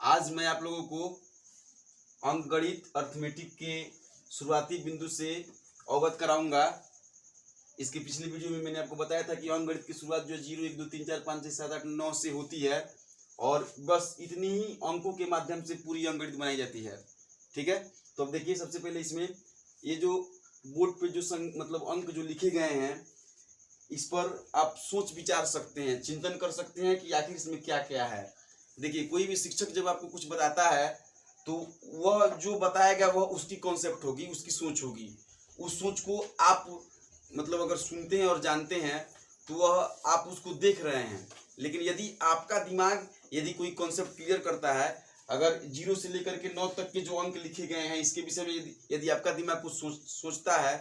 आज मैं आप लोगों को अंकगणित अर्थमेटिक के शुरुआती बिंदु से अवगत कराऊंगा। इसकी पिछली वीडियो में मैंने आपको बताया था कि अंकगणित की शुरुआत जो 0 1 2 3 4 5 6 7 8 9 से होती है और बस इतनी ही अंकों के माध्यम से पूरी अंकगणित बनाई जाती है। ठीक है, तो अब देखिए, सबसे पहले इसमें ये जो बोर्ड पे जो मतलब अंक जो लिखे गए हैं, इस पर आप सोच विचार सकते हैं, चिंतन कर सकते हैं कि आखिर इसमें क्या क्या है। देखिए, कोई भी शिक्षक जब आपको कुछ बताता है तो वह जो बताएगा वह उसकी कॉन्सेप्ट होगी, उसकी सोच होगी। उस सोच को आप मतलब अगर सुनते हैं और जानते हैं तो वह आप उसको देख रहे हैं। लेकिन यदि आपका दिमाग यदि कोई कॉन्सेप्ट क्लियर करता है, अगर 0 से लेकर के 9 तक के जो अंक लिखे गए हैं इसके विषय में यदि आपका दिमाग कुछ सोचता है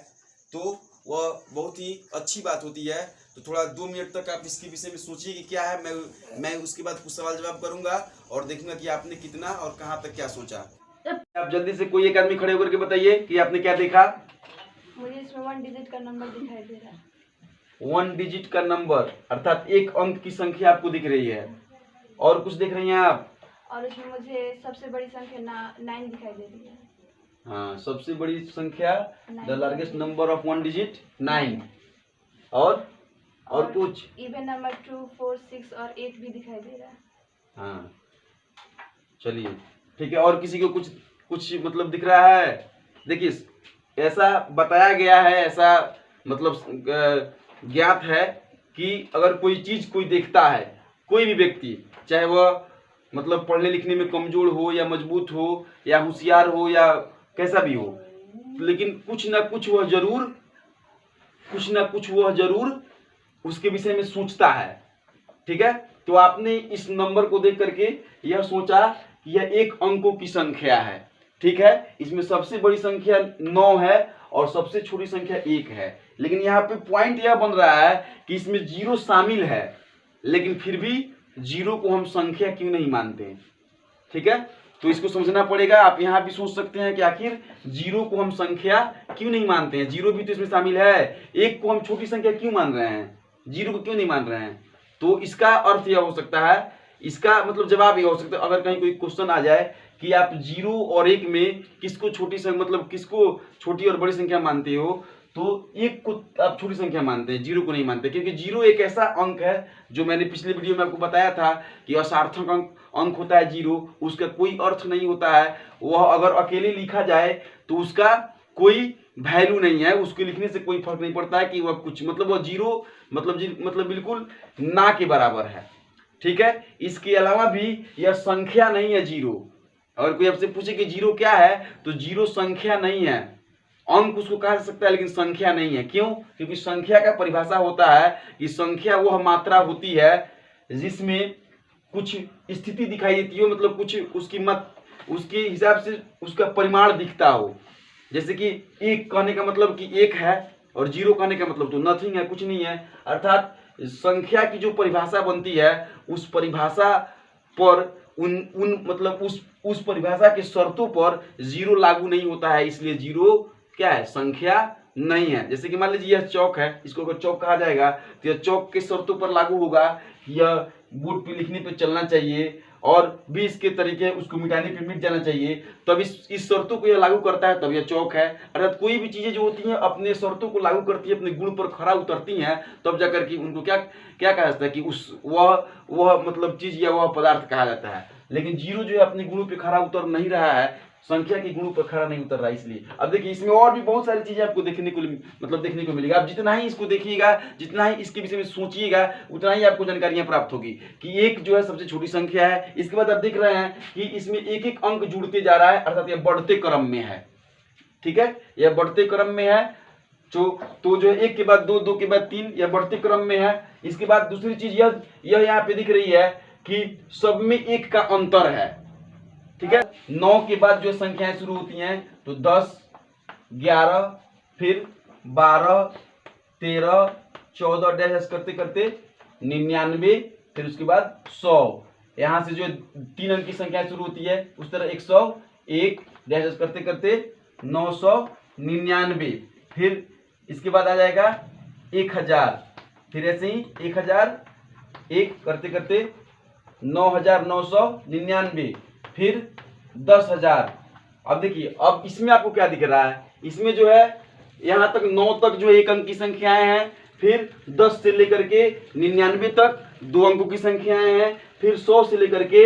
तो वह बहुत ही अच्छी बात होती है। तो थोड़ा 2 मिनट तक आप इसके विषय में सोचिए कि क्या है। मैं उसके बाद कुछ सवाल जवाब करूंगा और देखूंगा कि आपने कितना और कहां तक क्या सोचा। आप जल्दी से कोई एक आदमी खड़े होकर के बताइए कि आपने क्या देखा। मुझे इसमें 1 डिजिट का नंबर दिखाई दे रहा है। 1 डिजिट का नंबर अर्थात एक अंक की संख्या आपको दिख रही है। और कुछ देख रही हैं आप? और इसमें मुझे सबसे बड़ी संख्या 9 दिखाई दे रही है। हाँ, सबसे बड़ी संख्या the largest number of 1 digit 9। और कुछ इवन नंबर 2 4 6 और 8 भी दिखाई दे रहा है। हाँ, चलिए ठीक है। और किसी को कुछ मतलब दिख रहा है? देखिए, ऐसा बताया गया है, ऐसा मतलब ज्ञात है कि अगर कोई चीज कोई देखता है, कोई भी व्यक्ति, चाहे वह मतलब पढ़ने लिखने में कमजोर हो या मजबूत हो या होशियार हो या कैसा भी हो, लेकिन कुछ ना कुछ वह जरूर उसके विषय में सोचता है। ठीक है, तो आपने इस नंबर को देख करके यह सोचा कि यह एक अंकों की संख्या है। ठीक है, इसमें सबसे बड़ी संख्या 9 है और सबसे छोटी संख्या 1 है। लेकिन यहाँ पे पॉइंट यह बन रहा है कि इसमें 0 शामिल है, लेकिन फिर भी 0 को हम संख्या क्यों नहीं मानते। ठीक है, तो इसको समझना पड़ेगा। आप यहाँ भी सोच सकते हैं कि आखिर 0 को हम संख्या क्यों नहीं मानते हैं। 0 भी तो इसमें शामिल है, 1 को हम छोटी संख्या क्यों मान रहे हैं, 0 को क्यों नहीं मान रहे हैं। तो इसका अर्थ यह हो सकता है, इसका मतलब जवाब यह हो सकता है, अगर कहीं कोई क्वेश्चन आ जाए कि आप 0 और 1 में किसको छोटी संख्या मतलब किसको छोटी और बड़ी संख्या मानते हो, तो 1 को आप छोटी संख्या मानते हैं, 0 को नहीं मानते। क्योंकि 0 एक ऐसा अंक है जो मैंने पिछले वीडियो में आपको बताया था कि असार्थक अंक होता है 0, उसका कोई अर्थ नहीं होता है। वह अगर अकेले लिखा जाए तो उसका कोई वैल्यू नहीं है, उसको लिखने से कोई फर्क नहीं पड़ता है कि वह कुछ मतलब वह 0 मतलब बिल्कुल ना के बराबर है। ठीक है, इसके अलावा भी यह संख्या नहीं है 0। अगर कोई आपसे पूछे कि 0 क्या है, तो 0 संख्या नहीं है। अंक उसको कहा जा सकता है लेकिन संख्या नहीं है। क्यों? क्योंकि संख्या का परिभाषा होता है कि संख्या वह मात्रा होती है जिसमें कुछ स्थिति दिखाई देती हो, मतलब कुछ उसके हिसाब से उसका परिमाण दिखता हो। जैसे कि 1 कहने का मतलब कि 1 है और 0 कहने का मतलब तो नथिंग है, कुछ नहीं है। अर्थात संख्या की जो परिभाषा बनती है उस परिभाषा पर उन मतलब उस परिभाषा के शर्तों पर 0 लागू नहीं होता है, इसलिए 0 क्या है, संख्या नहीं है। जैसे कि मान लीजिए यह चौक है, इसको अगर चौक कहा जाएगा तो यह चौक के शर्तों पर लागू होगा, यह बोर्ड पे लिखने पे चलना चाहिए और भी इसके तरीके उसको मिटाने पे मिट जाना चाहिए। तब इस शर्तों को यह लागू करता है, तब यह चौक है। अर्थात कोई भी चीजें जो होती हैं अपने शर्तों को लागू करती है, अपने गुण पर खरा उतरती हैं, तब जाकर के उनको क्या कहा जाता है कि वह मतलब चीज या वह पदार्थ कहा जाता है। लेकिन 0 जो है अपने गुणों पे खरा उतर नहीं रहा है, संख्या के गुणों पर खरा नहीं उतर रहा है। इसलिए अब देखिए, इसमें और भी बहुत सारी चीजें आपको देखने को मिलेगा। आप जितना ही इसको देखिएगा, जितना ही इसके विषय में सोचिएगा, उतना ही आपको जानकारियां प्राप्त होगी कि 1 जो है सबसे छोटी संख्या है। इसके बाद आप देख रहे हैं कि इसमें एक एक अंक जुड़ते जा रहा है, अर्थात यह बढ़ते क्रम में है। ठीक है, यह बढ़ते क्रम में है। तो जो 1 के बाद 2, 2 के बाद 3, यह बढ़ते क्रम में है। इसके बाद दूसरी चीज यह यहाँ पे दिख रही है कि सब में 1 का अंतर है। ठीक है, 9 के बाद जो संख्याएं शुरू होती हैं तो 10, 11, फिर 12, 13, 14 डैश करते करते 99, फिर उसके बाद 100। यहां से जो 3 अंक की संख्या शुरू होती है उस तरह 101 डैश करते करते 999, फिर इसके बाद आ जाएगा 1000, फिर ऐसे ही 1001 करते करते 9999, फिर 10,000। अब देखिए, अब इसमें आपको क्या दिख रहा है, इसमें जो है यहाँ तक 9 तक जो एक अंक की संख्याएं हैं, फिर 10 से लेकर के 99 तक 2 अंकों की संख्याएं हैं, फिर 100 से लेकर के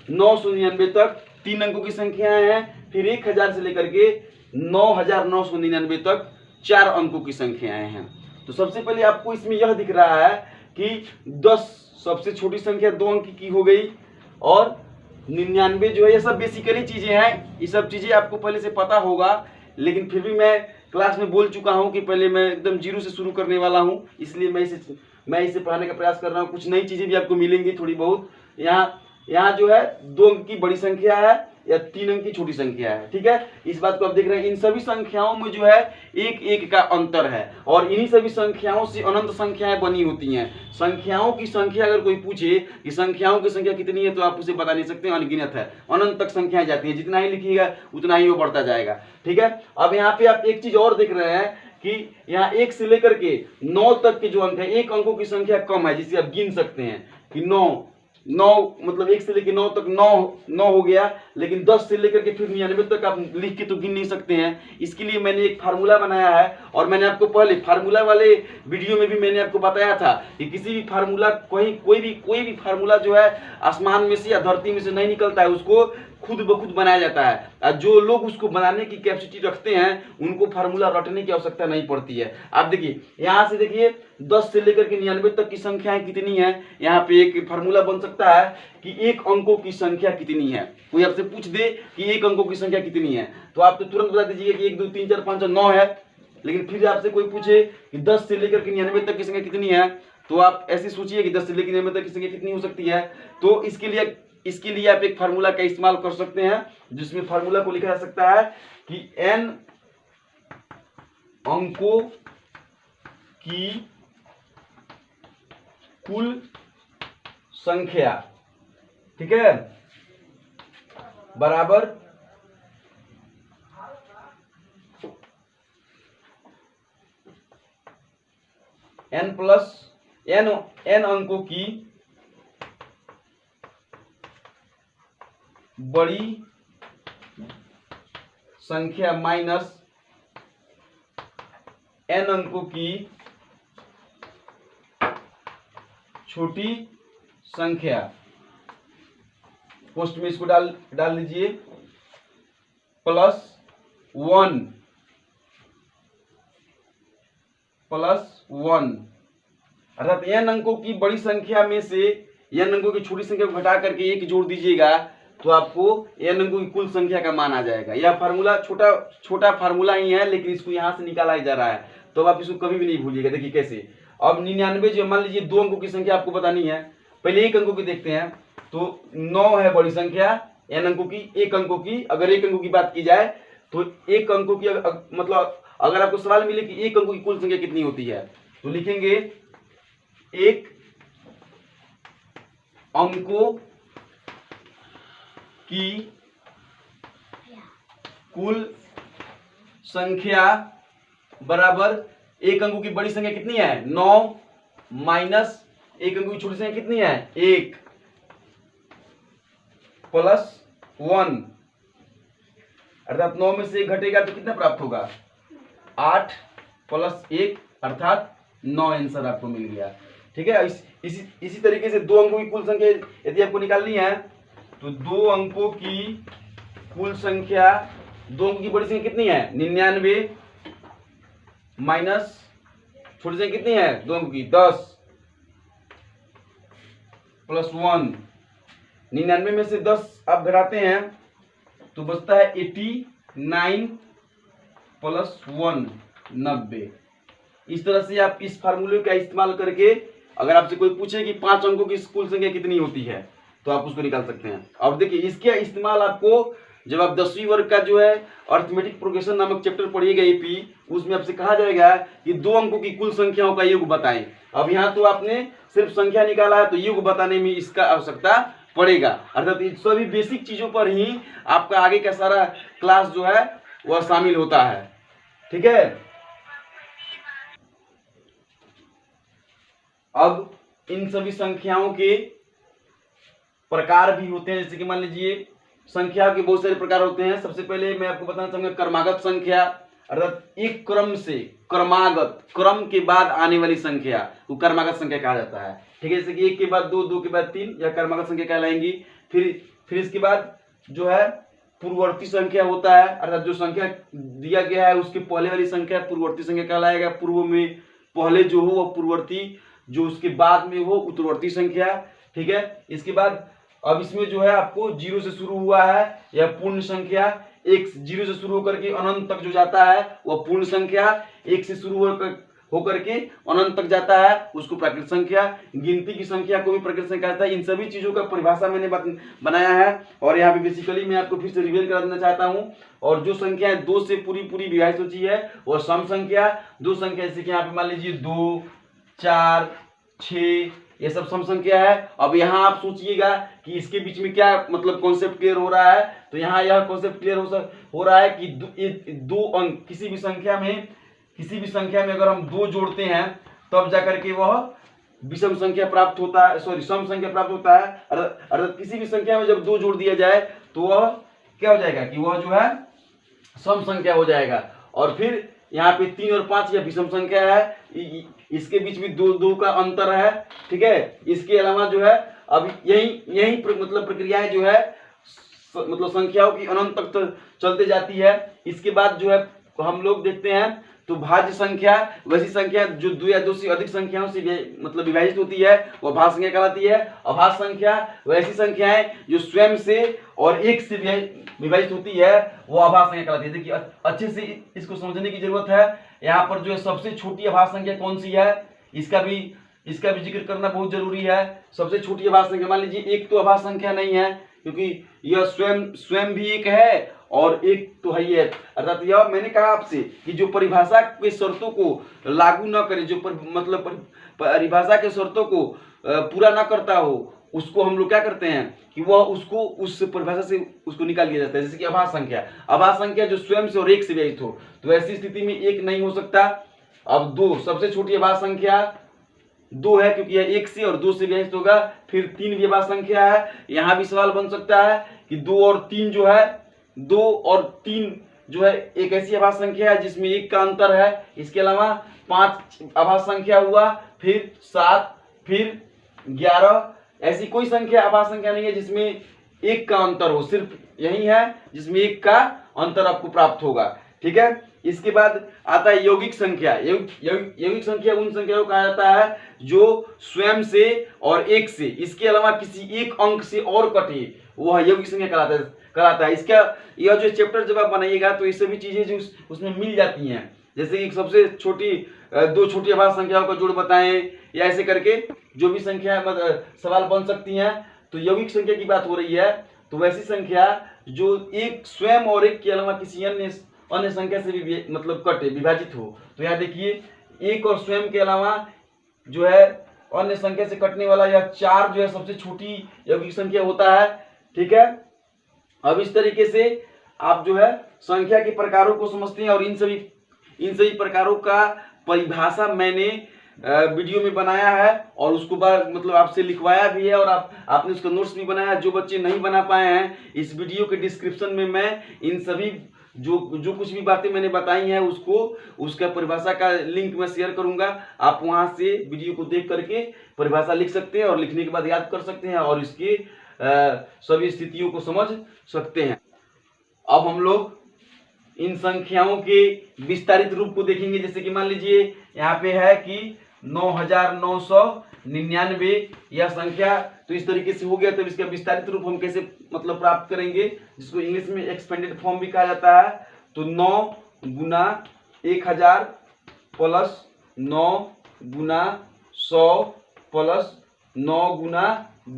999 तक 3 अंकों की संख्याएं हैं, फिर 1000 से लेकर के 9999 तक 4 अंकों की संख्याएं हैं। तो सबसे पहले आपको इसमें यह दिख रहा है कि 10 सबसे छोटी संख्या 2 अंक की हो गई, और 99 जो है, ये सब बेसिकली चीजें हैं, ये सब चीजें आपको पहले से पता होगा, लेकिन फिर भी मैं क्लास में बोल चुका हूं कि पहले मैं एकदम जीरो से शुरू करने वाला हूं, इसलिए मैं इसे पढ़ाने का प्रयास कर रहा हूं। कुछ नई चीजें भी आपको मिलेंगी थोड़ी बहुत। यहाँ जो है 2 अंक की बड़ी संख्या है या 3 अंक की छोटी संख्या है, ठीक है। इस बात को आप देख रहे हैं। इन सभी संख्याओं में जो है एक एक का अंतर है, और इन्हीं सभी संख्याओं से अनंत संख्याएं बनी होती हैं। संख्याओं की संख्या अगर कोई पूछे कि संख्याओं की संख्या कितनी है, तो आप उसे बता नहीं सकते, अनगिनत है, अनंत तक संख्याएं जाती है, जितना ही लिखिएगा उतना ही वो बढ़ता जाएगा, ठीक है। अब यहाँ पे आप एक चीज और देख रहे हैं कि यहाँ 1 से लेकर के 9 तक के जो अंक है, एक अंकों की संख्या कम है, जिसे आप गिन सकते हैं कि 9 मतलब 1 से लेकर 9 तक 9 हो गया, लेकिन 10 से लेकर के फिर 99 तक आप लिख के तो गिन नहीं सकते हैं। इसके लिए मैंने एक फार्मूला बनाया है, और मैंने आपको पहले फार्मूला वाले वीडियो में भी मैंने आपको बताया था कि किसी भी फार्मूला कोई भी फार्मूला जो है आसमान में से या धरती में से नहीं निकलता है, उसको खुद ब खुद बनाया जाता है। और जो लोग उसको बनाने की कैपेसिटी रखते हैं, उनको फार्मूला रटने की आवश्यकता नहीं पड़ती है। आप देखिए, यहाँ से देखिए 10 से लेकर के 99 तक की संख्याएं कितनी है। यहाँ पे एक फार्मूला बन सकता है कि एक अंकों की संख्या कितनी है। कोई आपसे पूछ दे कि एक अंकों की संख्या कितनी है, तो आप तो तुरंत बता दीजिए कि 1 2 3 4 5 9 है। लेकिन फिर आपसे कोई पूछे कि 10 से लेकर के 99 तक की संख्या कितनी है, तो आप ऐसे सोचिए कि 10 से लेकर 99 तक की संख्या कितनी हो सकती है। तो इसके लिए आप एक फार्मूला का इस्तेमाल कर सकते हैं, जिसमें फार्मूला को लिखा जा सकता है कि n अंकों की कुल संख्या, ठीक है, बराबर n अंकों की बड़ी संख्या माइनस n अंकों की छोटी संख्या। पोस्ट में इसको डाल लीजिए, +1 अर्थात n अंकों की बड़ी संख्या में से n अंकों की छोटी संख्या को घटा करके 1 जोड़ दीजिएगा, तो आपको n अंकों की कुल संख्या का मान आ जाएगा। यह फार्मूला छोटा फार्मूला ही है, लेकिन इसको यहां से निकाला ही जा रहा है, तो आप इसको कभी भी नहीं भूलिएगा। देखिए कैसे। अब 99 जो मान लीजिए 2 अंकों की संख्या आपको बतानी है, पहले 1 अंकों की देखते हैं। तो 9 है बड़ी संख्या n अंकों की। 1 अंकों की, अगर 1 अंकों की बात की जाए तो 1 अंकों की मतलब अगर आपको सवाल मिले कि 1 अंकों की कुल संख्या कितनी होती है, तो लिखेंगे 1 अंकों की कुल संख्या बराबर 1 अंकों की बड़ी संख्या कितनी है 9 माइनस 1 अंकों की छोटी संख्या कितनी है 1 +1, अर्थात 9 में से 1 घटेगा तो कितना प्राप्त होगा 8 + 1 अर्थात 9 आंसर आपको मिल गया। ठीक है। इसी तरीके से 2 अंकों की कुल संख्या यदि आपको निकालनी है तो 2 अंकों की कुल संख्या, 2 अंकों की बड़ी संख्या कितनी है 99 माइनस छोटी संख्या कितनी है 2 अंकों की 10 +1। 99 में से 10 आप घटाते हैं तो बचता है 89 +1 90। इस तरह से आप इस फार्मूले का इस्तेमाल करके अगर आपसे कोई पूछे कि 5 अंकों की कुल संख्या कितनी होती है तो आप उसको निकाल सकते हैं। अब देखिए इसका इस्तेमाल आपको जब आप 10वीं वर्ग का जो है अर्थमेटिक प्रोग्रेशन नामक चैप्टर पढ़िएगा एपी, उसमें आपसे कहा जाएगा कि 2 अंकों की कुल संख्याओं का योग बताएं। अब यहाँ तो आपने सिर्फ संख्या निकाला है तो योग बताने में इसका आवश्यकता पड़ेगा। अर्थात इन सभी बेसिक चीजों पर ही आपका आगे का सारा क्लास जो है वह शामिल होता है। ठीक है। अब इन सभी संख्याओं के प्रकार भी होते हैं, जैसे कि मान लीजिए संख्या के बहुत सारे प्रकार होते हैं। सबसे पहले मैं आपको बताना चाहूंगा क्रमागत संख्या, अर्थात एक क्रम से क्रमागत क्रम के बाद आने वाली संख्या वो क्रमागत संख्या कहा जाता है। ठीक है, जैसे कि 1 के बाद 2, 2 के बाद 3 या क्रमागत संख्या कहलाएंगी। फिर इसके बाद जो है पूर्ववर्ती संख्या होता है, अर्थात जो संख्या दिया गया है उसके पहले वाली संख्या पूर्ववर्ती संख्या कहलाएगा। पूर्व में पहले जो हो वो पूर्ववर्ती, जो उसके बाद में हो उत्तरवर्ती संख्या। ठीक है, इसके बाद अब इसमें जो है आपको 0 से शुरू हुआ है यह पूर्ण संख्या, 1 0 से शुरू होकर के अनंत तक जो जाता है वह पूर्ण संख्या, 1 से शुरू होकर के अनंत तक जाता है उसको प्राकृत संख्या। गिनती की संख्या को भी प्राकृत संख्या कहता है। इन सभी चीजों का परिभाषा मैंने बनाया है और यहाँ पे बेसिकली मैं आपको फिर से रिवील करा देना चाहता हूँ। और जो संख्या 2 से पूरी विभाजित होती है वह सम संख्या। दो संख्या जैसे कि यहाँ पे मान लीजिए 2, 4, 6 ये सब सम संख्या है। अब यहाँ आप सोचिएगा कि इसके बीच में क्या मतलब कॉन्सेप्ट क्लियर हो रहा है। तो यहाँ यह कॉन्सेप्ट क्लियर हो रहा है कि दो अंक किसी भी संख्या में अगर हम 2 जोड़ते हैं तब जाकर के वह विषम संख्या प्राप्त होता है, सम संख्या प्राप्त होता है। अर्थात किसी भी संख्या में जब 2 जोड़ दिया जाए तो वह क्या हो जाएगा कि वह जो है सम संख्या हो जाएगा। और फिर यहाँ पे 3 और 5 यह विषम संख्या है, इसके बीच में 2 का अंतर है। ठीक है, इसके अलावा जो है अब यही मतलब प्रक्रियाएं जो है मतलब संख्याओं की अनंत तक चलते जाती है। इसके बाद जो है हम लोग देखते हैं तो भाज्य संख्या, वैसी संख्या जो 2 या 2 से अधिक संख्याओं से मतलब विभाजित होती है वह भाज्य संख्या कहलाती है। अभाज्य संख्या वैसी संख्याएं जो स्वयं से और 1 से विभाजित होती है वो अभाज्य संख्या कहलाती है। देखिए अच्छे से इसको समझने की जरूरत है। यहाँ पर जो है सबसे छोटी अभाज्य संख्या कौन सी है इसका भी जिक्र करना बहुत जरूरी है। सबसे छोटी अभाज्य संख्या मान लीजिए 1 तो अभाज्य संख्या नहीं है क्योंकि यह स्वयं भी 1 है और 1 तो है ही है। अर्थात यह मैंने कहा आपसे कि जो परिभाषा के शर्तों को लागू न करे, जो मतलब परिभाषा के शर्तों को पूरा न करता हो उसको हम लोग क्या करते हैं कि वह उसको उस परिभाषा से उसको निकाल दिया जाता है। जैसे कि अभाज्य संख्या जो स्वयं से और 1 से विभाजित हो, तो ऐसी स्थिति में 1 नहीं हो सकता। अब 2 सबसे छोटी अभाज्य संख्या 2 है क्योंकि यह 1 से और 2 से विभाजित होगा। फिर 3 भी अभाज्य संख्या है। यहाँ भी सवाल बन सकता है कि 2 और 3 जो है 2 और 3 जो है एक ऐसी अभाज्य संख्या है जिसमें 1 का अंतर है। इसके अलावा 5 अभाज्य संख्या हुआ, फिर 7, फिर 11 ऐसी कोई संख्या अभाज्य संख्या नहीं है जिसमें 1 का अंतर हो। सिर्फ यही है जिसमें 1 का अंतर आपको प्राप्त होगा। ठीक है, इसके बाद आता है यौगिक संख्या। यौगिक संख्या उन संख्याओं को कहा जाता है जो स्वयं से और 1 से, इसके अलावा किसी एक अंक से और कटे, वह यौगिक संख्या कहलाता है। इसका यह जो चैप्टर जब आप बनाइएगा तो ये सभी चीजें जो उसमें मिल जाती हैं। जैसे कि सबसे छोटी 2 छोटी अभाज्य संख्याओं का जोड़ बताएं या ऐसे करके जो भी संख्या सवाल बन सकती हैं। तो यौगिक संख्या की बात हो रही है तो वैसी संख्या जो 1 स्वयं और 1 के अलावा किसी अन्य संख्या से भी मतलब कटे, विभाजित हो। तो यहाँ देखिए 1 और स्वयं के अलावा जो है अन्य संख्या से कटने वाला यह 4 जो है सबसे छोटी यौगिक संख्या होता है। ठीक है, अब इस तरीके से आप जो है संख्या के प्रकारों को समझते हैं और इन सभी प्रकारों का परिभाषा मैंने वीडियो में बनाया है और उसको मतलब आपसे लिखवाया भी है और आपने उसका नोट्स भी बनाया। जो बच्चे नहीं बना पाए हैं इस वीडियो के डिस्क्रिप्शन में मैं इन सभी जो कुछ भी बातें मैंने बताई हैं उसका परिभाषा का लिंक मैं शेयर करूंगा। आप वहां से वीडियो को देख करके परिभाषा लिख सकते हैं और लिखने के बाद याद कर सकते हैं और इसके सभी स्थितियों को समझ सकते हैं। अब हम लोग इन संख्याओं के विस्तारित रूप को देखेंगे। जैसे कि मान लीजिए यहाँ पे है कि 9999 यह संख्या तो इस तरीके से हो गया। तो इसका विस्तारित रूप हम कैसे मतलब प्राप्त करेंगे, जिसको इंग्लिश में एक्सपेंडेड फॉर्म भी कहा जाता है। तो 9 गुना 1000 प्लस 9 गुना 100 प्लस 9 गुना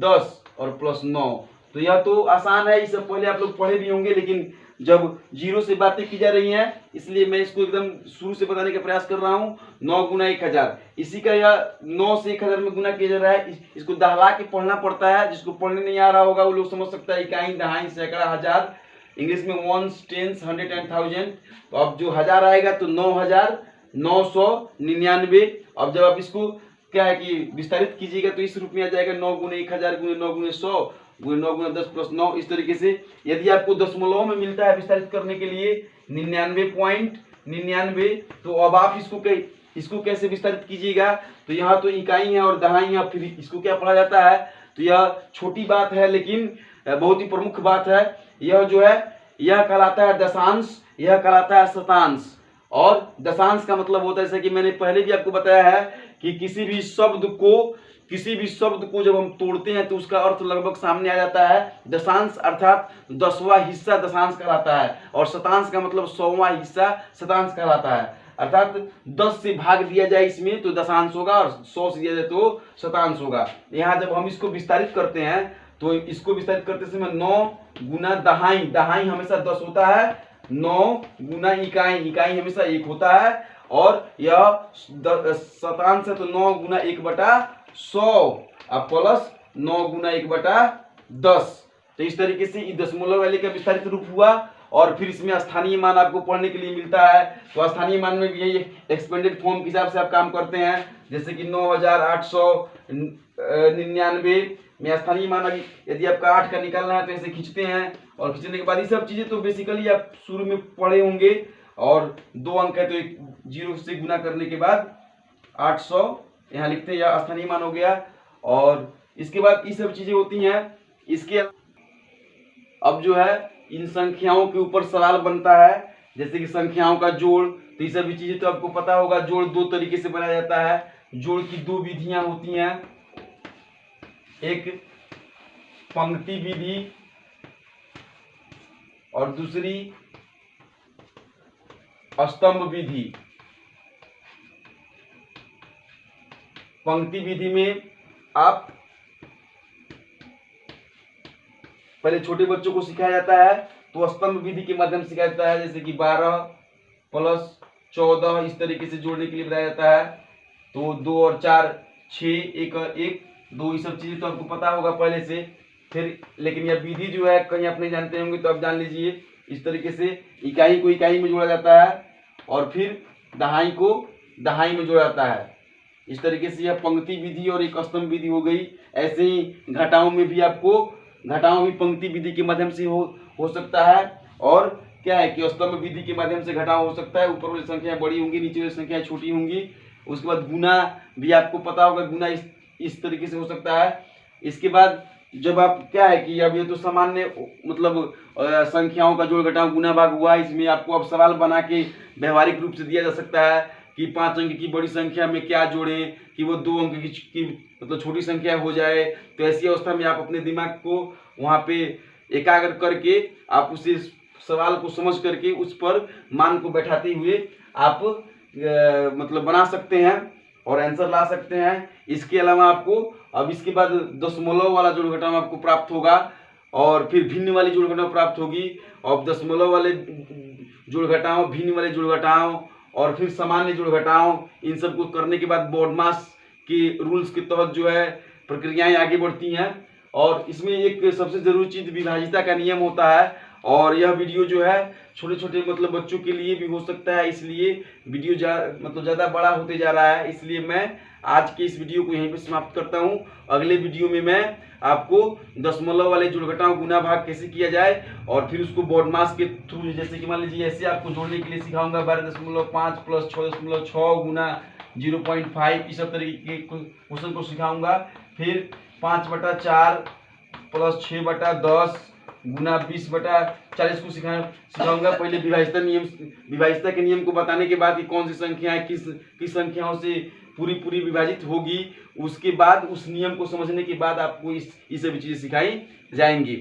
10 और प्लस 9। तो यह तो आसान है, इससे पहले आप लोग पढ़े भी होंगे, लेकिन जब 0 से बातें की जा रही हैं इसलिए मैं इसको एकदम शुरू से बताने का प्रयास कर रहा हूँ। 9 गुना 1000, इसी का यह 9 से 1000 में गुना किया जा रहा है। इसको दहला के पढ़ना पड़ता है। जिसको पढ़ने नहीं आ रहा होगा वो लोग समझ सकता है इकाई, दहाई, सैकड़ा, हजार, इंग्लिश में वंस, टेंस, 100 एंड 1000। तो अब जो 1000 आएगा तो 9999। अब जब आप इसको क्या है कि विस्तारित कीजिएगा तो इस रूप में आ जाएगा 9 गुने 1000 गुने 9 गुने 100 गुना 9 गुना 10 प्लस 9, इस तरीके से। यदि आपको दशमलव में मिलता है विस्तारित करने के लिए 99.99, तो अब आप इसको कैसे विस्तारित कीजिएगा, तो यहाँ तो इकाई है और दहाई है, फिर इसको क्या पढ़ा जाता है, तो यह छोटी बात है लेकिन बहुत ही प्रमुख बात है। यह जो है यह कहलाता है दशांश, यह कहलाता है शतांश। और दशांश का मतलब होता है, जैसे कि मैंने पहले भी आपको बताया है कि किसी भी शब्द को जब हम तोड़ते हैं तो उसका अर्थ लगभग सामने आ जाता है। दशांश अर्थात 10वां हिस्सा दशांश कहलाता है, और शतांश का मतलब 100वां हिस्सा शतांश कहलाता है। अर्थात 10 से भाग दिया जाए इसमें तो दशांश होगा, और 100 से दिया जाए तो शतांश होगा। यहाँ जब हम इसको विस्तारित करते हैं तो इसको विस्तारित करते समय 9 गुना दहाई, दहाई हमेशा 10 होता है, 9 गुना इकाई, इकाई हमेशा 1 होता है, और यह शतांश है तो 9 गुना 1/100 अब प्लस 9 गुना 1/10। तो इस तरीके से दशमलव वाले का विस्तारित रूप हुआ। और फिर इसमें स्थानीय मान आपको पढ़ने के लिए मिलता है, तो स्थानीय मान में भी यही एक्सपेंडेड फॉर्म के हिसाब से आप काम करते हैं। जैसे कि 9899 में स्थानीय मान यदि आपका 8 का निकालना है तो ऐसे खींचते हैं, और खींचने के बाद ये सब चीजें तो बेसिकली आप शुरू में पढ़े होंगे। और 2 अंक है तो 0 से गुना करने के बाद 800 यहाँ लिखते हैं, यह स्थानीय मान हो गया। और इसके बाद ये सब चीजें होती हैं। इसके अब जो है इन संख्याओं के ऊपर सवाल बनता है, जैसे कि संख्याओं का जोड़, तो ये सभी चीजें तो आपको पता होगा। जोड़ 2 तरीके से बनाया जाता है, जोड़ की 2 विधियां होती हैं, एक पंक्ति विधि और दूसरी स्तंभ विधि। पंक्ति विधि में आप पहले छोटे बच्चों को सिखाया जाता है, तो स्तंभ विधि के माध्यम से सिखाया जाता है, जैसे कि 12 प्लस 14 इस तरीके से जोड़ने के लिए बताया जाता है। तो 2 और 4 6, 1 और 1 2, ये सब चीजें तो आपको पता होगा पहले से। फिर लेकिन यह विधि जो है कहीं आप नहीं जानते होंगे तो आप जान लीजिए। इस तरीके से इकाई को इकाई में जोड़ा जाता है, और फिर दहाई को दहाई में जोड़ा जाता है। इस तरीके से यह पंक्ति विधि और एक स्तंभ विधि हो गई। ऐसे ही घटाओं में भी आपको घटाओं भी पंक्ति विधि के माध्यम से हो सकता है, और क्या है कि स्तंभ विधि के माध्यम से घटाव हो सकता है। ऊपर वाली संख्या बड़ी होंगी, नीचे वाली संख्या छोटी होंगी। उसके बाद गुना भी आपको पता होगा, गुना इस तरीके से हो सकता है। इसके बाद जब आप क्या है कि अब ये तो सामान्य मतलब संख्याओं का जोड़ घटाव गुना भाग हुआ, इसमें आपको अब सवाल बना के व्यवहारिक रूप से दिया जा सकता है कि 5 अंक की बड़ी संख्या में क्या जोड़ें कि वो 2 अंक की मतलब छोटी संख्या हो जाए। तो ऐसी अवस्था में आप अपने दिमाग को वहाँ पे एकाग्र करके आप उसे सवाल को समझ करके उस पर मान को बैठाते हुए आप मतलब बना सकते हैं और आंसर ला सकते हैं। इसके अलावा आपको अब इसके बाद दशमलव वाला जोड़ घटाव आपको प्राप्त होगा, और फिर भिन्न वाली जोड़ घटाव प्राप्त होगी। और दशमलव वाले जोड़ घटाव, भिन्न वाले जोड़ घटाव और फिर सामान्य जोड़ घटाव, इन सब को करने के बाद बोर्डमास के रूल्स के तहत जो है प्रक्रियाएं आगे बढ़ती हैं। और इसमें एक सबसे जरूरी चीज विभाजिता का नियम होता है, और यह वीडियो जो है छोटे छोटे मतलब बच्चों के लिए भी हो सकता है, इसलिए वीडियो ज़्यादा बड़ा होते जा रहा है। इसलिए मैं आज के इस वीडियो को यहीं पे समाप्त करता हूं। अगले वीडियो में मैं आपको दशमलव वाले जोड़ घटाव गुना भाग कैसे किया जाए, और फिर उसको बोर्डमास के थ्रू, जैसे कि मान लीजिए ऐसे आपको जोड़ने के लिए सिखाऊंगा 12.5 प्लस 6.6 गुना 0.5, इस सब तरीके के क्वेश्चन को सिखाऊंगा। फिर 5/4 प्लस 6/10 गुना 20/40 को सिखाऊंगा। पहले विभाजिता के नियम को बताने के बाद कि कौन सी संख्याएं किस संख्याओं से पूरी विभाजित होगी, उसके बाद उस नियम को समझने के बाद आपको ये सभी चीजें सिखाई जाएंगी।